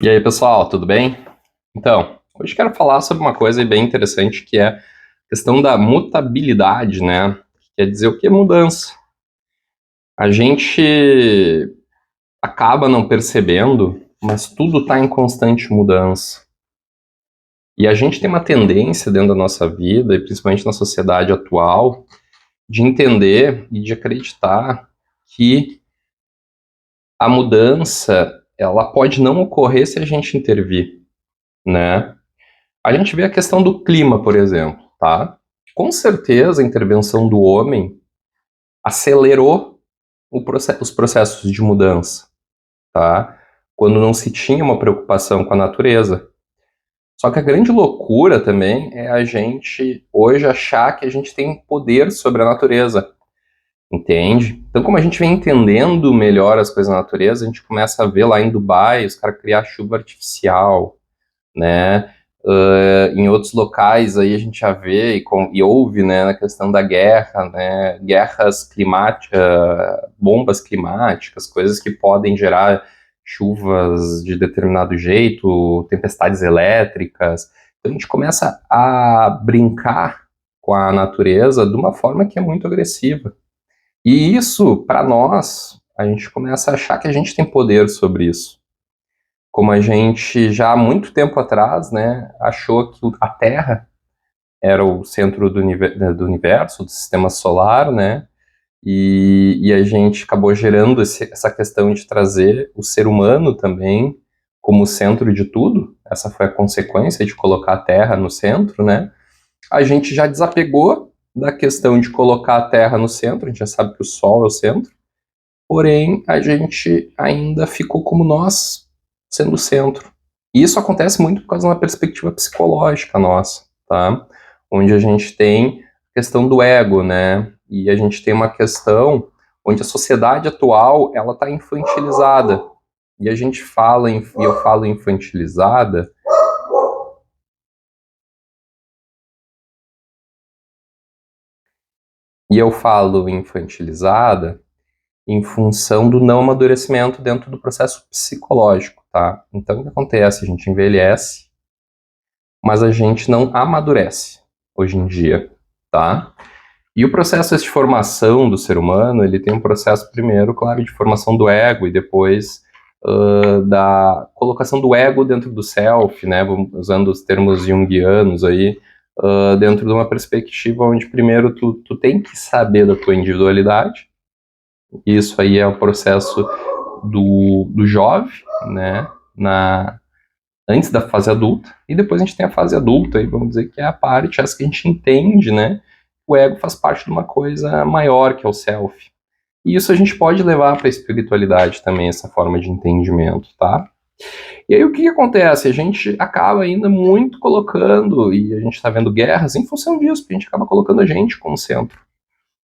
E aí, pessoal, tudo bem? Então, hoje quero falar sobre uma coisa bem interessante que é a questão da mutabilidade, né? Quer dizer o que é mudança? A gente acaba não percebendo, mas tudo está em constante mudança. E a gente tem uma tendência dentro da nossa vida, e principalmente na sociedade atual, de entender e de acreditar que a mudança ela pode não ocorrer se a gente intervir, né? A gente vê a questão do clima, por exemplo, tá? Com certeza a intervenção do homem acelerou os processos de mudança, tá? Quando não se tinha uma preocupação com a natureza. Só que a grande loucura também é a gente hoje achar que a gente tem poder sobre a natureza, entende? Então, como a gente vem entendendo melhor as coisas da natureza, a gente começa a ver lá em Dubai os caras criar chuva artificial, né? Em outros locais aí a gente já vê e ouve, né, na questão da guerra, né, guerras climáticas, bombas climáticas, coisas que podem gerar chuvas de determinado jeito, tempestades elétricas. Então a gente começa a brincar com a natureza de uma forma que é muito agressiva. E isso, para nós, a gente começa a achar que a gente tem poder sobre isso. Como a gente já há muito tempo atrás, né, achou que a Terra era o centro do universo, do sistema solar, né, e a gente acabou gerando essa questão de trazer o ser humano também como centro de tudo. Essa foi a consequência de colocar a Terra no centro, né. A gente já desapegou da questão de colocar a Terra no centro, a gente já sabe que o Sol é o centro, porém a gente ainda ficou como nós sendo o centro. E isso acontece muito por causa de uma perspectiva psicológica nossa, tá? Onde a gente tem a questão do ego, né? E a gente tem uma questão onde a sociedade atual ela está infantilizada. E a gente fala, e eu falo infantilizada, e eu falo infantilizada em função do não amadurecimento dentro do processo psicológico, tá? Então o que acontece? A gente envelhece, mas a gente não amadurece hoje em dia, tá? E o processo de formação do ser humano, ele tem um processo primeiro, claro, de formação do ego e depois da colocação do ego dentro do self, né, usando os termos junguianos aí, dentro de uma perspectiva onde primeiro tu tem que saber da tua individualidade. Isso aí é o processo do jovem, né, antes da fase adulta, e depois a gente tem a fase adulta, e vamos dizer que é a parte essa que a gente entende, né? O ego faz parte de uma coisa maior que é o self. E isso a gente pode levar para a espiritualidade também, essa forma de entendimento, tá? E aí o que acontece? A gente acaba ainda muito colocando, e a gente está vendo guerras em função disso, porque a gente acaba colocando a gente como centro,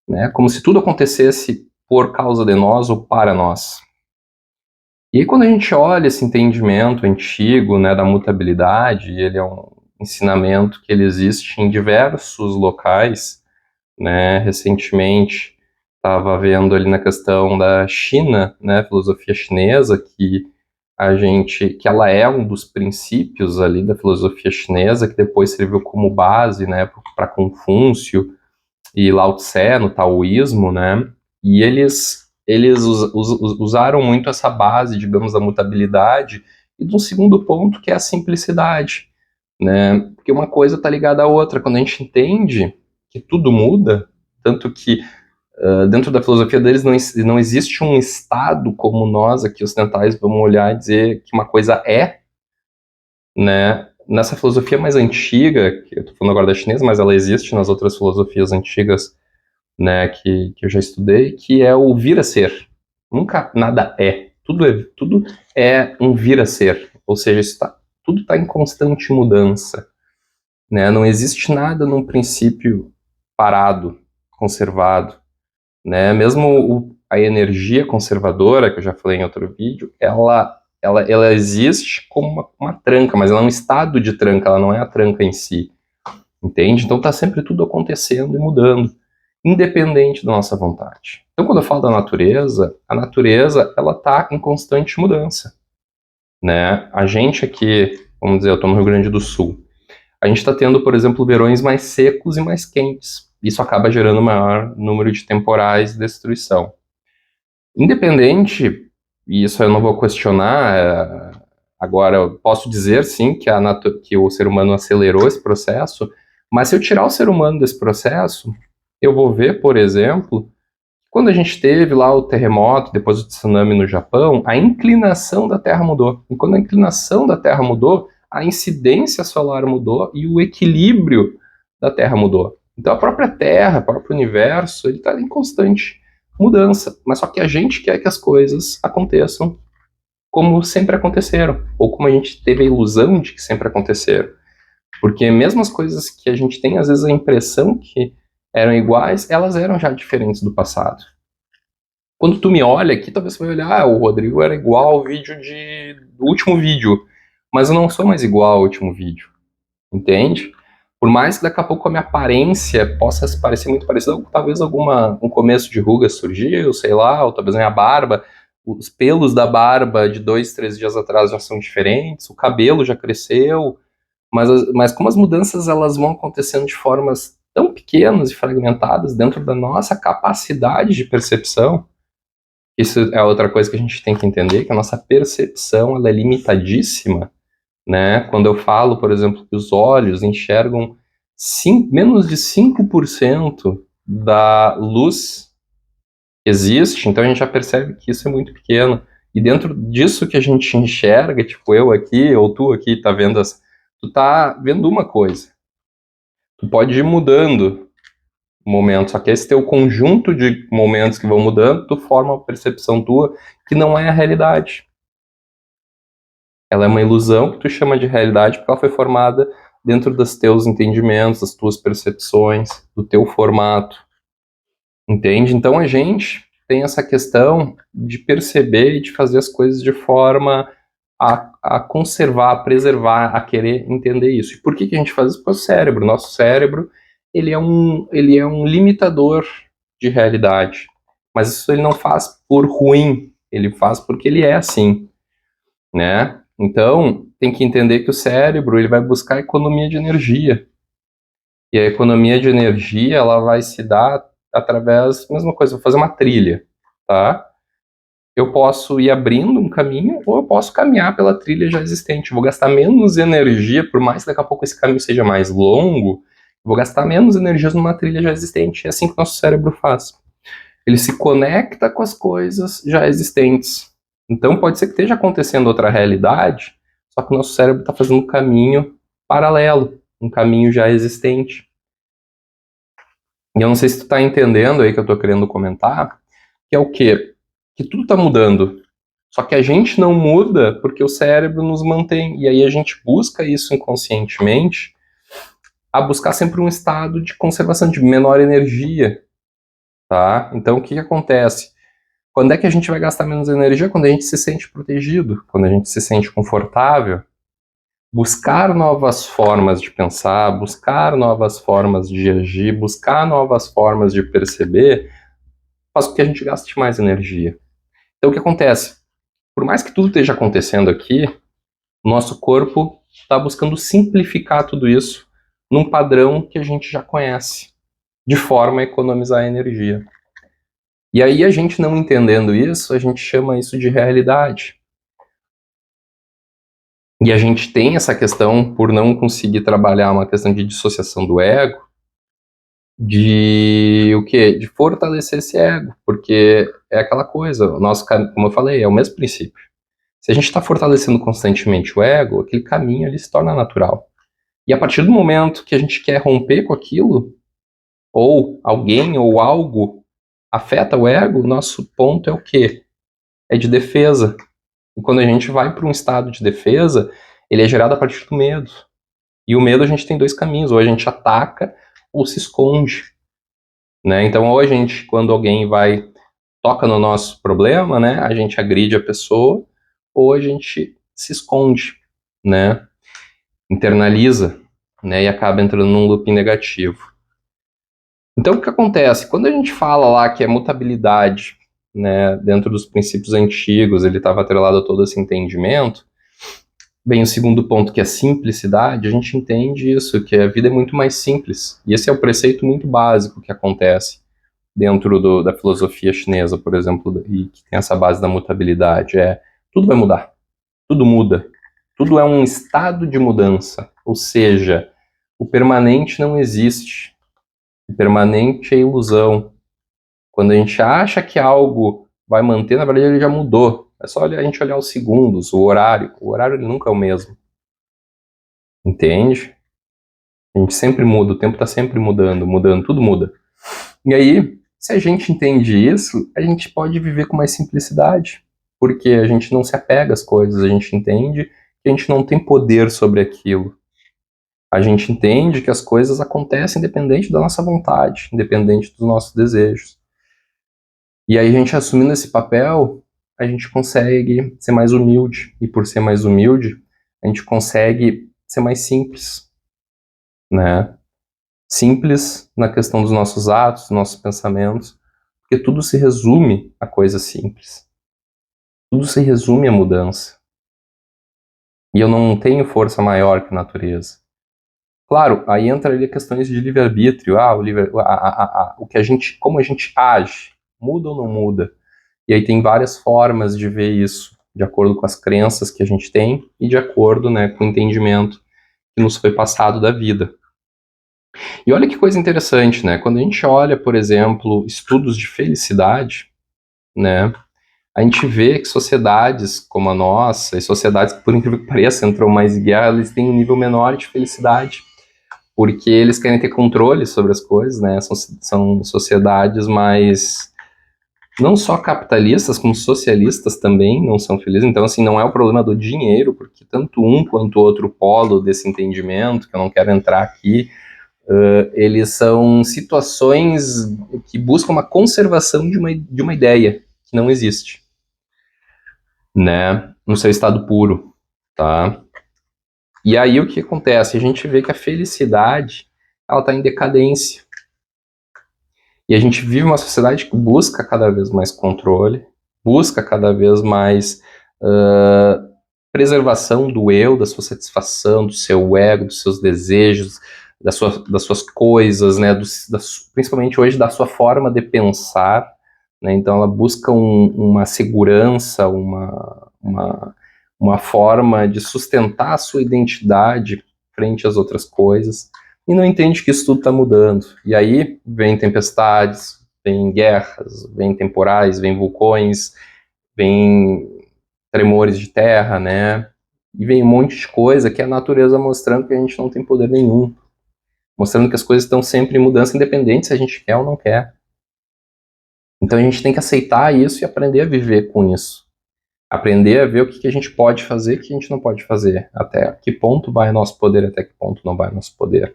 né? Como se tudo acontecesse por causa de nós ou para nós. E aí, quando a gente olha esse entendimento antigo, né, da mutabilidade, ele é um ensinamento que ele existe em diversos locais, né, recentemente estava vendo ali na questão da China, né, filosofia chinesa, que ela é um dos princípios ali da filosofia chinesa, que depois serviu como base, né, para Confúcio e Lao Tse no taoísmo, né, e eles usaram muito essa base, digamos, da mutabilidade, e de um segundo ponto que é a simplicidade, né? Porque uma coisa está ligada à outra. Quando a gente entende que tudo muda, tanto que dentro da filosofia deles não existe um estado como nós aqui ocidentais vamos olhar e dizer que uma coisa é, né? Nessa filosofia mais antiga, que eu estou falando agora da chinesa, mas ela existe nas outras filosofias antigas, né, que eu já estudei, que é o vir a ser. Nunca nada é. Tudo é um vir a ser. Ou seja, tudo está em constante mudança. Né? Não existe nada num princípio parado, conservado. Né? Mesmo a energia conservadora, que eu já falei em outro vídeo, ela existe como uma tranca, mas ela é um estado de tranca, ela não é a tranca em si. Entende? Então está sempre tudo acontecendo e mudando, independente da nossa vontade. Então, quando eu falo da natureza, a natureza ela está em constante mudança, né? A gente aqui, vamos dizer, eu estou no Rio Grande do Sul, a gente está tendo, por exemplo, verões mais secos e mais quentes. Isso acaba gerando maior número de temporais de destruição. Independente, e isso eu não vou questionar, agora eu posso dizer sim que o ser humano acelerou esse processo, mas se eu tirar o ser humano desse processo, eu vou ver, por exemplo, quando a gente teve lá o terremoto, depois o tsunami no Japão, a inclinação da Terra mudou. E quando a inclinação da Terra mudou, a incidência solar mudou e o equilíbrio da Terra mudou. Então a própria Terra, o próprio universo, ele está em constante mudança. Mas só que a gente quer que as coisas aconteçam como sempre aconteceram, ou como a gente teve a ilusão de que sempre aconteceram. Porque mesmo as coisas que a gente tem, às vezes, a impressão que eram iguais, elas eram já diferentes do passado. Quando tu me olha aqui, talvez você vai olhar, o Rodrigo era igual ao do último vídeo, mas eu não sou mais igual ao último vídeo, entende? Por mais que daqui a pouco a minha aparência possa parecer muito parecida, talvez um começo de ruga surgiu, sei lá, ou talvez minha barba, os pelos da barba de 2, 3 dias atrás já são diferentes, o cabelo já cresceu, mas como as mudanças elas vão acontecendo de formas tão pequenas e fragmentadas dentro da nossa capacidade de percepção, isso é outra coisa que a gente tem que entender, que a nossa percepção ela é limitadíssima, né? Quando eu falo, por exemplo, que os olhos enxergam menos de 5% da luz que existe, então a gente já percebe que isso é muito pequeno. E dentro disso que a gente enxerga, tipo eu aqui, ou tu aqui, tu tá vendo uma coisa. Tu pode ir mudando momentos, só que esse teu conjunto de momentos que vão mudando, tu forma uma percepção tua que não é a realidade. Ela é uma ilusão que tu chama de realidade porque ela foi formada dentro dos teus entendimentos, das tuas percepções, do teu formato. Entende? Então a gente tem essa questão de perceber e de fazer as coisas de forma a conservar, a preservar, a querer entender isso. E por que a gente faz isso? Porque o cérebro, nosso cérebro, ele é um limitador de realidade. Mas isso ele não faz por ruim, ele faz porque ele é assim, né? Então, tem que entender que o cérebro, ele vai buscar economia de energia. E a economia de energia, ela vai se dar através, mesma coisa, vou fazer uma trilha, tá? Eu posso ir abrindo um caminho ou eu posso caminhar pela trilha já existente. Eu vou gastar menos energia, por mais que daqui a pouco esse caminho seja mais longo, eu vou gastar menos energias numa trilha já existente. É assim que o nosso cérebro faz. Ele se conecta com as coisas já existentes. Então pode ser que esteja acontecendo outra realidade, só que o nosso cérebro está fazendo um caminho paralelo, um caminho já existente. E eu não sei se tu está entendendo aí que eu estou querendo comentar, que é o quê? Que tudo está mudando. Só que a gente não muda porque o cérebro nos mantém. E aí a gente busca isso inconscientemente, a buscar sempre um estado de conservação, de menor energia. Tá? Então o que acontece? Quando é que a gente vai gastar menos energia? Quando a gente se sente protegido, quando a gente se sente confortável. Buscar novas formas de pensar, buscar novas formas de agir, buscar novas formas de perceber, faz com que a gente gaste mais energia. Então o que acontece? Por mais que tudo esteja acontecendo aqui, o nosso corpo está buscando simplificar tudo isso num padrão que a gente já conhece, de forma a economizar energia. E aí a gente não entendendo isso, a gente chama isso de realidade. E a gente tem essa questão, por não conseguir trabalhar uma questão de dissociação do ego, de o quê? De fortalecer esse ego, porque é aquela coisa, o nosso, como eu falei, é o mesmo princípio. Se a gente está fortalecendo constantemente o ego, aquele caminho ele se torna natural. E a partir do momento que a gente quer romper com aquilo, ou alguém ou algo afeta o ego, o nosso ponto é o quê? É de defesa. E quando a gente vai para um estado de defesa, ele é gerado a partir do medo. E o medo a gente tem dois caminhos, ou a gente ataca ou se esconde. Né? Então, ou a gente, quando alguém toca no nosso problema, né, a gente agride a pessoa, ou a gente se esconde, né, internaliza, né, e acaba entrando num loop negativo. Então, o que acontece? Quando a gente fala lá que é mutabilidade, né, dentro dos princípios antigos, ele estava atrelado a todo esse entendimento, vem o segundo ponto, que é a simplicidade. A gente entende isso, que a vida é muito mais simples. E esse é o preceito muito básico que acontece dentro da filosofia chinesa, por exemplo, e que tem essa base da mutabilidade. Tudo vai mudar, tudo muda, tudo é um estado de mudança. Ou seja, o permanente não existe. O permanente é ilusão. Quando a gente acha que algo vai manter, na verdade ele já mudou. É só a gente olhar os segundos, o horário. O horário ele nunca é o mesmo. Entende? A gente sempre muda, o tempo está sempre mudando, tudo muda. E aí, se a gente entende isso, a gente pode viver com mais simplicidade. Porque a gente não se apega às coisas, a gente entende que a gente não tem poder sobre aquilo. A gente entende que as coisas acontecem independente da nossa vontade, independente dos nossos desejos. E aí a gente assumindo esse papel, a gente consegue ser mais humilde. E por ser mais humilde, a gente consegue ser mais simples, né? Simples na questão dos nossos atos, dos nossos pensamentos, porque tudo se resume a coisas simples. Tudo se resume à mudança. E eu não tenho força maior que a natureza. Claro, aí entra ali questões de livre-arbítrio, o que a gente, como a gente age, muda ou não muda? E aí tem várias formas de ver isso, de acordo com as crenças que a gente tem e de acordo, né, com o entendimento que nos foi passado da vida. E olha que coisa interessante, né? Quando a gente olha, por exemplo, estudos de felicidade, né, a gente vê que sociedades como a nossa, e sociedades que, por incrível que pareça, entram mais em guerra, eles têm um nível menor de felicidade, porque eles querem ter controle sobre as coisas, né? São sociedades mais, não só capitalistas, como socialistas também não são felizes. Então, assim, não é o problema do dinheiro, porque tanto um quanto o outro polo desse entendimento, que eu não quero entrar aqui, eles são situações que buscam uma conservação de uma ideia que não existe, né, no seu estado puro, tá? E aí o que acontece? A gente vê que a felicidade, ela está em decadência. E a gente vive uma sociedade que busca cada vez mais controle, busca cada vez mais preservação do eu, da sua satisfação, do seu ego, dos seus desejos, das suas coisas, né, principalmente hoje da sua forma de pensar, né, então ela busca uma segurança, uma forma de sustentar a sua identidade frente às outras coisas, e não entende que isso tudo está mudando. E aí vem tempestades, vem guerras, vem temporais, vem vulcões, vem tremores de terra, né? E vem um monte de coisa que é a natureza mostrando que a gente não tem poder nenhum. Mostrando que as coisas estão sempre em mudança, independente se a gente quer ou não quer. Então a gente tem que aceitar isso e aprender a viver com isso. Aprender a ver o que a gente pode fazer e o que a gente não pode fazer. Até que ponto vai nosso poder, até que ponto não vai nosso poder.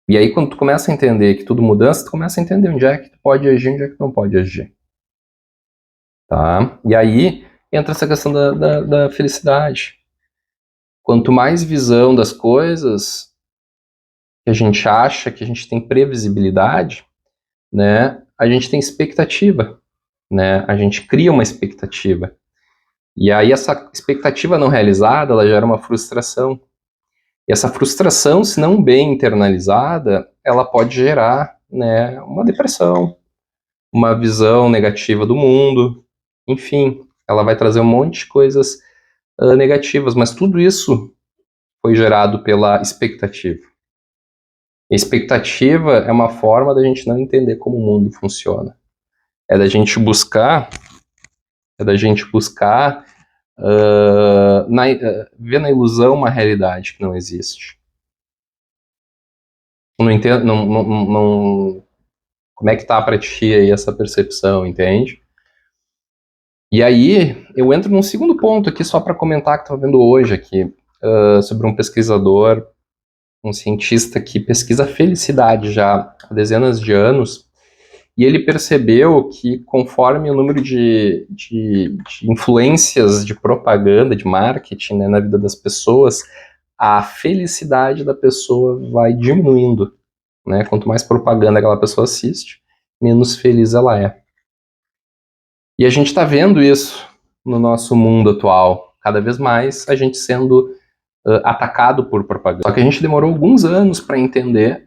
E aí quando tu começa a entender que tudo mudança, tu começa a entender onde é que tu pode agir e onde é que tu não pode agir. Tá? E aí entra essa questão da felicidade. Quanto mais visão das coisas que a gente acha, que a gente tem previsibilidade, né, a gente tem expectativa, né, a gente cria uma expectativa. E aí essa expectativa não realizada, ela gera uma frustração. E essa frustração, se não bem internalizada, ela pode gerar, né, uma depressão, uma visão negativa do mundo, enfim, ela vai trazer um monte de coisas negativas, mas tudo isso foi gerado pela expectativa. A expectativa é uma forma da gente não entender como o mundo funciona. É da gente buscar, ver na ilusão uma realidade que não existe. Não entendo, como é que tá para ti aí essa percepção, entende? E aí eu entro num segundo ponto aqui só para comentar que estou vendo hoje aqui sobre um pesquisador, um cientista que pesquisa felicidade já há dezenas de anos, e ele percebeu que conforme o número de influências de propaganda, de marketing, né, na vida das pessoas, a felicidade da pessoa vai diminuindo, né? Quanto mais propaganda aquela pessoa assiste, menos feliz ela é. E a gente está vendo isso no nosso mundo atual, cada vez mais a gente sendo atacado por propaganda. Só que a gente demorou alguns anos para entender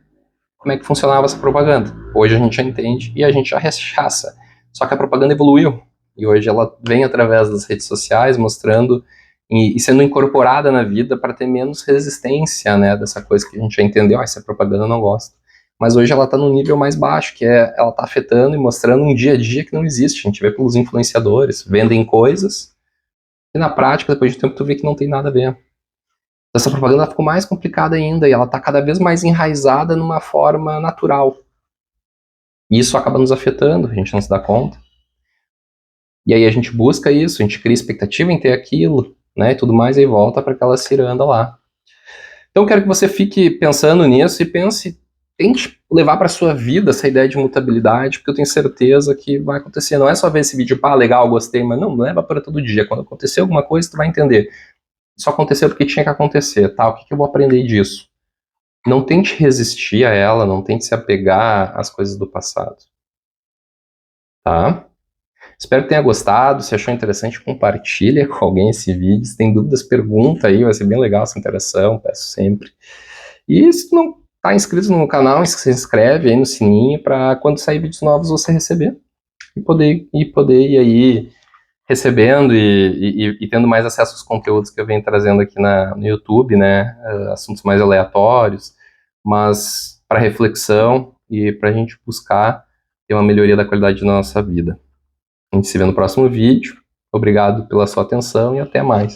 como é que funcionava essa propaganda. Hoje a gente já entende e a gente já rechaça. Só que a propaganda evoluiu e hoje ela vem através das redes sociais mostrando e sendo incorporada na vida para ter menos resistência, né, dessa coisa que a gente já entendeu, essa propaganda eu não gosto. Mas hoje ela está no nível mais baixo, que é ela está afetando e mostrando um dia a dia que não existe. A gente vê pelos influenciadores, vendem coisas e na prática, depois de um tempo, tu vê que não tem nada a ver. Essa propaganda ficou mais complicada ainda e ela está cada vez mais enraizada numa forma natural. E isso acaba nos afetando, a gente não se dá conta. E aí a gente busca isso, a gente cria expectativa em ter aquilo, né, e tudo mais, e volta para aquela ciranda lá. Então eu quero que você fique pensando nisso e tente levar para sua vida essa ideia de mutabilidade, porque eu tenho certeza que vai acontecer. Não é só ver esse vídeo, pá, legal, gostei, mas não leva para todo dia. Quando acontecer alguma coisa, tu vai entender. Isso aconteceu porque tinha que acontecer, tá? O que eu vou aprender disso? Não tente resistir a ela, não tente se apegar às coisas do passado, tá? Espero que tenha gostado. Se achou interessante, compartilha com alguém esse vídeo. Se tem dúvidas, pergunta aí, vai ser bem legal essa interação, peço sempre. E se tu não está inscrito no canal, se inscreve aí no sininho para quando sair vídeos novos você receber e poder ir aí recebendo e tendo mais acesso aos conteúdos que eu venho trazendo aqui no YouTube, né? Assuntos mais aleatórios, mas para reflexão e para a gente buscar ter uma melhoria da qualidade da nossa vida. A gente se vê no próximo vídeo. Obrigado pela sua atenção e até mais.